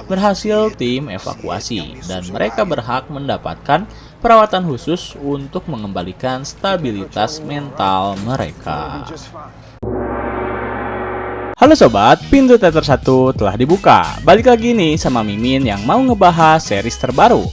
berhasil tim evakuasi dan mereka berhak mendapatkan perawatan khusus untuk mengembalikan stabilitas mental mereka. Halo sobat, pintu teater 1 telah dibuka. Balik lagi nih sama Mimin yang mau ngebahas series terbaru.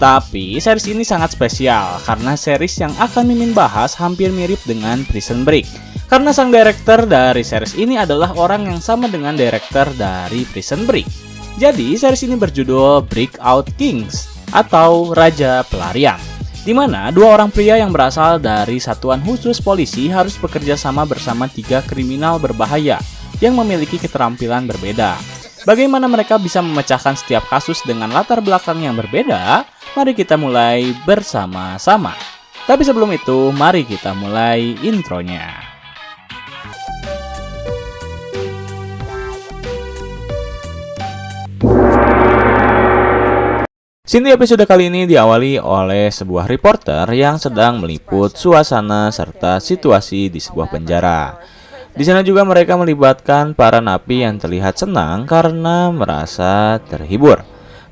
Tapi series ini sangat spesial karena series yang akan Mimin bahas hampir mirip dengan Prison Break. Karena sang director dari series ini adalah orang yang sama dengan director dari Prison Break. Jadi series ini berjudul Breakout Kings atau Raja Pelarian, di mana dua orang pria yang berasal dari satuan khusus polisi harus bekerja sama bersama 3 kriminal berbahaya yang memiliki keterampilan berbeda. Bagaimana mereka bisa memecahkan setiap kasus dengan latar belakang yang berbeda? Mari kita mulai bersama-sama. Tapi sebelum itu, mari kita mulai intronya. Scene di episode kali ini diawali oleh sebuah reporter yang sedang meliput suasana serta situasi di sebuah penjara. Di sana juga mereka melibatkan para napi yang terlihat senang karena merasa terhibur.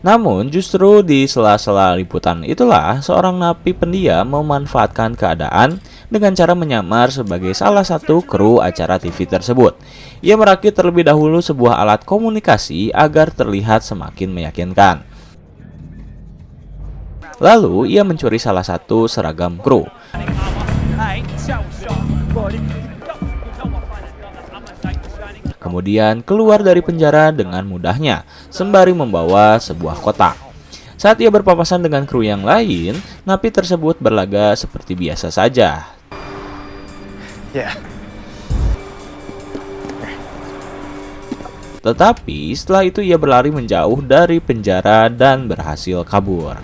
Namun justru di sela-sela liputan itulah seorang napi pendiam memanfaatkan keadaan dengan cara menyamar sebagai salah satu kru acara TV tersebut. Ia merakit terlebih dahulu sebuah alat komunikasi agar terlihat semakin meyakinkan. Lalu ia mencuri salah satu seragam kru. Kemudian keluar dari penjara dengan mudahnya, sembari membawa sebuah kotak. Saat ia berpapasan dengan kru yang lain, napi tersebut berlaga seperti biasa saja. Tetapi setelah itu ia berlari menjauh dari penjara dan berhasil kabur.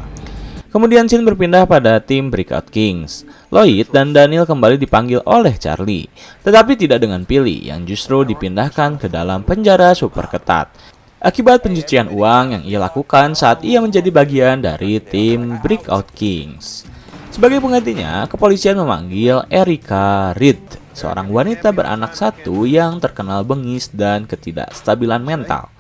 Kemudian scene berpindah pada tim Breakout Kings. Lloyd dan Daniel kembali dipanggil oleh Charlie, tetapi tidak dengan Billy yang justru dipindahkan ke dalam penjara super ketat akibat pencucian uang yang ia lakukan saat ia menjadi bagian dari tim Breakout Kings. Sebagai penggantinya, kepolisian memanggil Erica Reed, seorang wanita beranak satu yang terkenal bengis dan ketidakstabilan mental.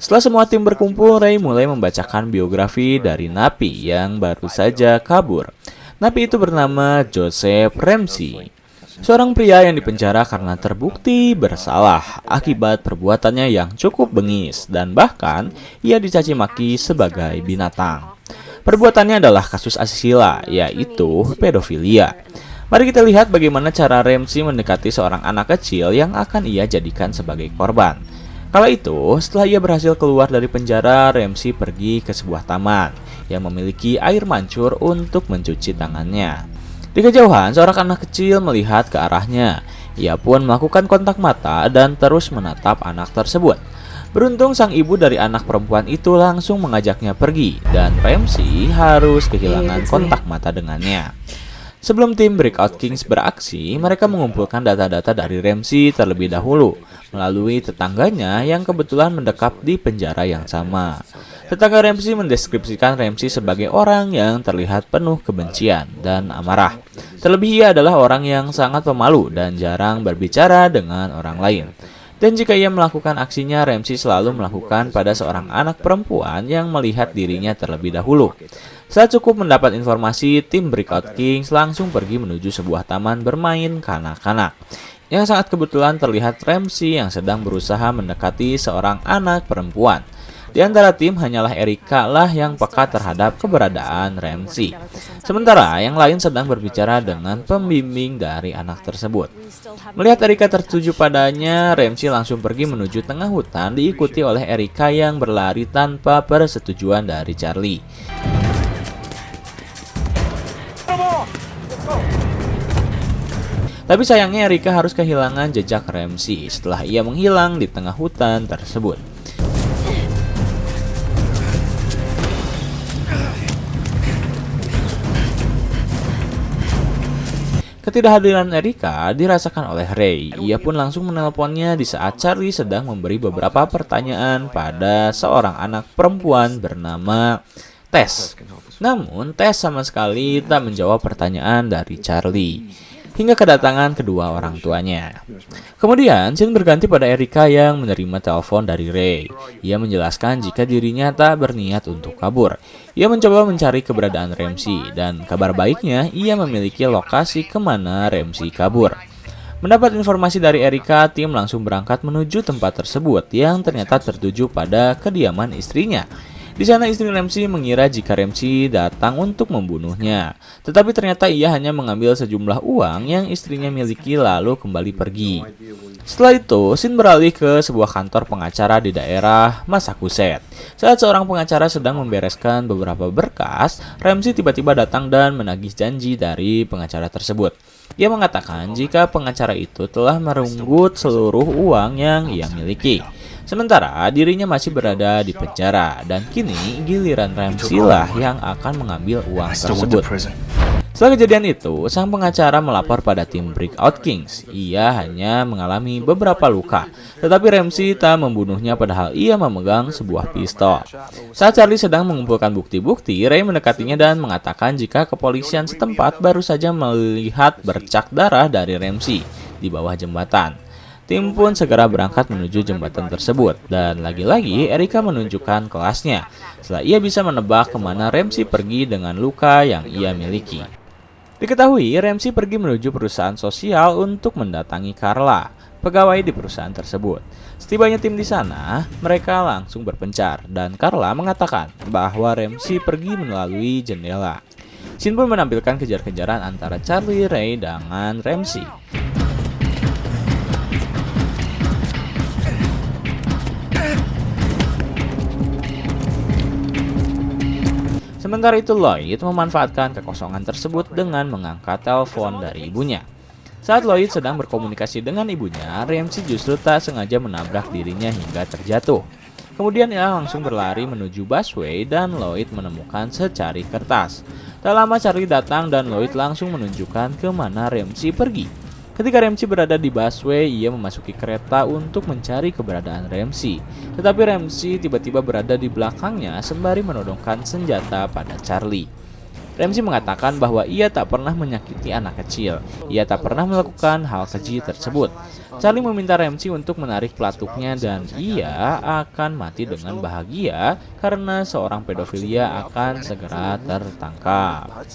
Setelah semua tim berkumpul, Ray mulai membacakan biografi dari napi yang baru saja kabur. Napi itu bernama Joseph Ramsey, seorang pria yang dipenjara karena terbukti bersalah akibat perbuatannya yang cukup bengis dan bahkan ia dicaci maki sebagai binatang. Perbuatannya adalah kasus asusila, yaitu pedofilia. Mari kita lihat bagaimana cara Ramsey mendekati seorang anak kecil yang akan ia jadikan sebagai korban. Kala itu, setelah ia berhasil keluar dari penjara, Ramsey pergi ke sebuah taman yang memiliki air mancur untuk mencuci tangannya. Di kejauhan, seorang anak kecil melihat ke arahnya. Ia pun melakukan kontak mata dan terus menatap anak tersebut. Beruntung sang ibu dari anak perempuan itu langsung mengajaknya pergi dan Ramsey harus kehilangan kontak mata dengannya. Sebelum tim Breakout Kings beraksi, mereka mengumpulkan data-data dari Ramsey terlebih dahulu melalui tetangganya yang kebetulan mendekap di penjara yang sama. Tetangga Ramsey mendeskripsikan Ramsey sebagai orang yang terlihat penuh kebencian dan amarah. Terlebih ia adalah orang yang sangat pemalu dan jarang berbicara dengan orang lain. Dan jika ia melakukan aksinya, Ramsey selalu melakukan pada seorang anak perempuan yang melihat dirinya terlebih dahulu. Saat cukup mendapat informasi, tim Breakout Kings langsung pergi menuju sebuah taman bermain kanak-kanak. Yang sangat kebetulan terlihat Ramsey yang sedang berusaha mendekati seorang anak perempuan. Di antara tim hanyalah Erica lah yang peka terhadap keberadaan Ramsey. Sementara yang lain sedang berbicara dengan pembimbing dari anak tersebut. Melihat Erica tertuju padanya, Ramsey langsung pergi menuju tengah hutan diikuti oleh Erica yang berlari tanpa persetujuan dari Charlie. Tapi sayangnya Erica harus kehilangan jejak Ramsey setelah ia menghilang di tengah hutan tersebut. Ketidakhadiran Erica dirasakan oleh Ray. Ia pun langsung menelponnya di saat Charlie sedang memberi beberapa pertanyaan pada seorang anak perempuan bernama Tess. Namun Tess sama sekali tak menjawab pertanyaan dari Charlie. hingga kedatangan kedua orang tuanya. Kemudian, scene berganti pada Erika yang menerima telepon dari Ray. Ia menjelaskan jika dirinya tak berniat untuk kabur. Ia mencoba mencari keberadaan Ramsey, dan kabar baiknya ia memiliki lokasi kemana Ramsey kabur. Mendapat informasi dari Erika, tim langsung berangkat menuju tempat tersebut yang ternyata tertuju pada kediaman istrinya. Di sana istri Ramsey mengira jika Ramsey datang untuk membunuhnya, tetapi ternyata ia hanya mengambil sejumlah uang yang istrinya miliki lalu kembali pergi. Setelah itu, scene beralih ke sebuah kantor pengacara di daerah Massachusetts. Saat seorang pengacara sedang membereskan beberapa berkas, Ramsey tiba-tiba datang dan menagih janji dari pengacara tersebut. Ia mengatakan jika pengacara itu telah merenggut seluruh uang yang ia miliki. Sementara dirinya masih berada di penjara dan kini giliran Ramsey lah yang akan mengambil uang tersebut. Setelah kejadian itu, sang pengacara melapor pada tim Breakout Kings. Ia hanya mengalami beberapa luka, tetapi Ramsey tak membunuhnya padahal ia memegang sebuah pistol. Saat Charlie sedang mengumpulkan bukti-bukti, Ray mendekatinya dan mengatakan jika kepolisian setempat baru saja melihat bercak darah dari Ramsey di bawah jembatan. Tim pun segera berangkat menuju jembatan tersebut, dan lagi-lagi Erika menunjukkan kelasnya setelah ia bisa menebak kemana Ramsey pergi dengan luka yang ia miliki. Diketahui, Ramsey pergi menuju perusahaan sosial untuk mendatangi Carla, pegawai di perusahaan tersebut. Setibanya tim di sana, mereka langsung berpencar, dan Carla mengatakan bahwa Ramsey pergi melalui jendela. Scene pun menampilkan kejar-kejaran antara Charlie, Ray, dengan Ramsey. Sementara itu, Lloyd memanfaatkan kekosongan tersebut dengan mengangkat telepon dari ibunya. Saat Lloyd sedang berkomunikasi dengan ibunya, Ramsey justru tak sengaja menabrak dirinya hingga terjatuh. Kemudian ia langsung berlari menuju busway dan Lloyd menemukan secari kertas. Tak lama Charlie datang dan Lloyd langsung menunjukkan kemana Ramsey pergi. Ketika Ramsey berada di busway, ia memasuki kereta untuk mencari keberadaan Ramsey. Tetapi Ramsey tiba-tiba berada di belakangnya sembari menodongkan senjata pada Charlie. Ramsey mengatakan bahwa ia tak pernah menyakiti anak kecil. Ia tak pernah melakukan hal keji tersebut. Charlie meminta Ramsey untuk menarik pelatuknya dan ia akan mati dengan bahagia karena seorang pedofilia akan segera tertangkap.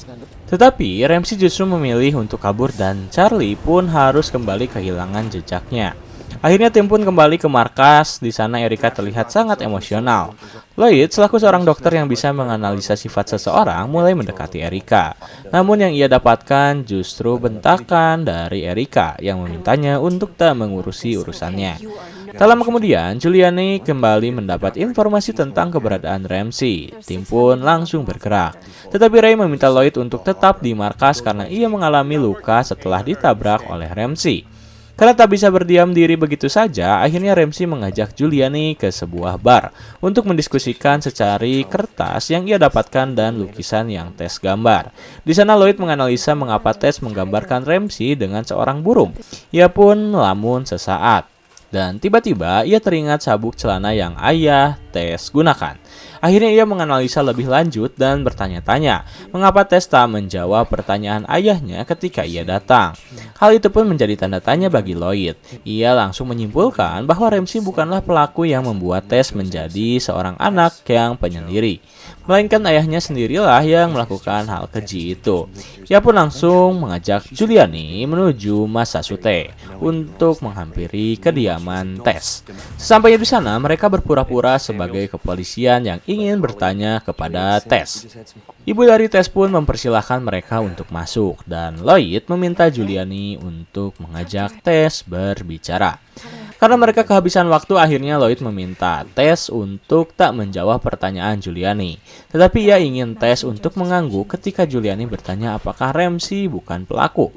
Tetapi Ramsey justru memilih untuk kabur dan Charlie pun harus kembali kehilangan jejaknya. Akhirnya tim pun kembali ke markas. Di sana Erika terlihat sangat emosional. Lloyd selaku seorang dokter yang bisa menganalisa sifat seseorang mulai mendekati Erika. Namun yang ia dapatkan justru bentakan dari Erika yang memintanya untuk tak mengurusi urusannya. Tak lama kemudian, Giuliani kembali mendapat informasi tentang keberadaan Ramsey. Tim pun langsung bergerak. Tetapi Ray meminta Lloyd untuk tetap di markas karena ia mengalami luka setelah ditabrak oleh Ramsey. Karena tak bisa berdiam diri begitu saja, akhirnya Ramsey mengajak Giuliani ke sebuah bar untuk mendiskusikan secari kertas yang ia dapatkan dan lukisan yang tes gambar. Di sana Lloyd menganalisa mengapa tes menggambarkan Ramsey dengan seorang burung. Ia pun melamun sesaat. Dan tiba-tiba ia teringat sabuk celana yang ayah Tes gunakan. Akhirnya ia menganalisa lebih lanjut dan bertanya-tanya mengapa Tes tak menjawab pertanyaan ayahnya ketika ia datang. Hal itu pun menjadi tanda tanya bagi Lloyd. Ia langsung menyimpulkan bahwa Ramsey bukanlah pelaku yang membuat Tes menjadi seorang anak yang penyendiri, melainkan ayahnya sendirilah yang melakukan hal keji itu. Ia pun langsung mengajak Giuliani menuju Massachusetts untuk menghampiri kediaman Tes. Sesampainya di sana, mereka berpura-pura sebagai kepolisian yang ingin bertanya kepada Tes. Ibu dari Tes pun mempersilahkan mereka untuk masuk dan Lloyd meminta Giuliani untuk mengajak Tes berbicara. Karena mereka kehabisan waktu, akhirnya Lloyd meminta Tes untuk tak menjawab pertanyaan Giuliani. Tetapi ia ingin Tes untuk mengangguk ketika Giuliani bertanya apakah Ramsey bukan pelaku.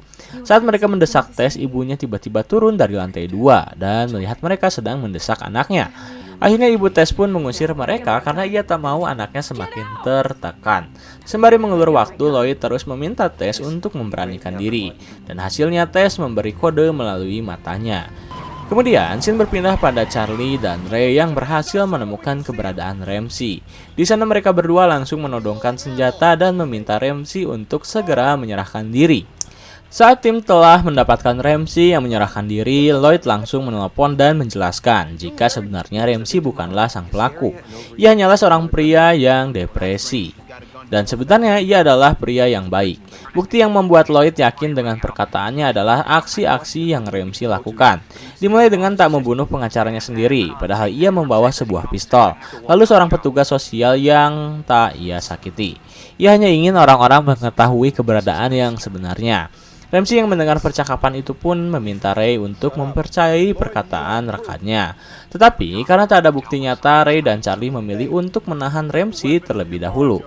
Saat mereka mendesak Tes, ibunya tiba-tiba turun dari lantai 2 dan melihat mereka sedang mendesak anaknya. Akhirnya ibu Tes pun mengusir mereka karena ia tak mau anaknya semakin tertekan. Sembari mengulur waktu, Lloyd terus meminta Tes untuk memberanikan diri. Dan hasilnya Tes memberi kode melalui matanya. Kemudian, scene berpindah pada Charlie dan Ray yang berhasil menemukan keberadaan Ramsey. Di sana mereka berdua langsung menodongkan senjata dan meminta Ramsey untuk segera menyerahkan diri. Saat tim telah mendapatkan Ramsey yang menyerahkan diri, Lloyd langsung menelpon dan menjelaskan jika sebenarnya Ramsey bukanlah sang pelaku. Ia hanyalah seorang pria yang depresi. Dan sebenarnya ia adalah pria yang baik. Bukti yang membuat Lloyd yakin dengan perkataannya adalah aksi-aksi yang Ramsey lakukan. Dimulai dengan tak membunuh pengacaranya sendiri, padahal ia membawa sebuah pistol. Lalu seorang petugas sosial yang tak ia sakiti. Ia hanya ingin orang-orang mengetahui keberadaan yang sebenarnya. Ramsey yang mendengar percakapan itu pun meminta Ray untuk mempercayai perkataan rekannya. Tetapi karena tak ada bukti nyata, Ray dan Charlie memilih untuk menahan Ramsey terlebih dahulu.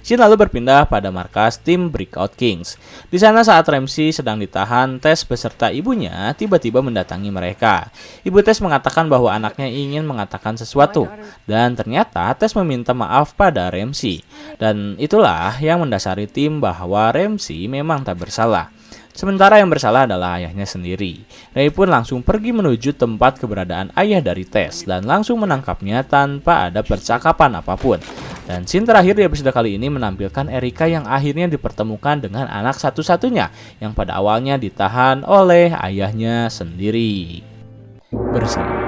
Scene lalu berpindah pada markas tim Breakout Kings. Di sana saat Ramsey sedang ditahan, Tess beserta ibunya tiba-tiba mendatangi mereka. Ibu Tess mengatakan bahwa anaknya ingin mengatakan sesuatu, dan ternyata Tess meminta maaf pada Ramsey. Dan itulah yang mendasari tim bahwa Ramsey memang tak bersalah. Sementara yang bersalah adalah ayahnya sendiri. Ray pun langsung pergi menuju tempat keberadaan ayah dari Tess dan langsung menangkapnya tanpa ada percakapan apapun. Dan scene terakhir di episode kali ini menampilkan Erika yang akhirnya dipertemukan dengan anak satu-satunya yang pada awalnya ditahan oleh ayahnya sendiri. Bersama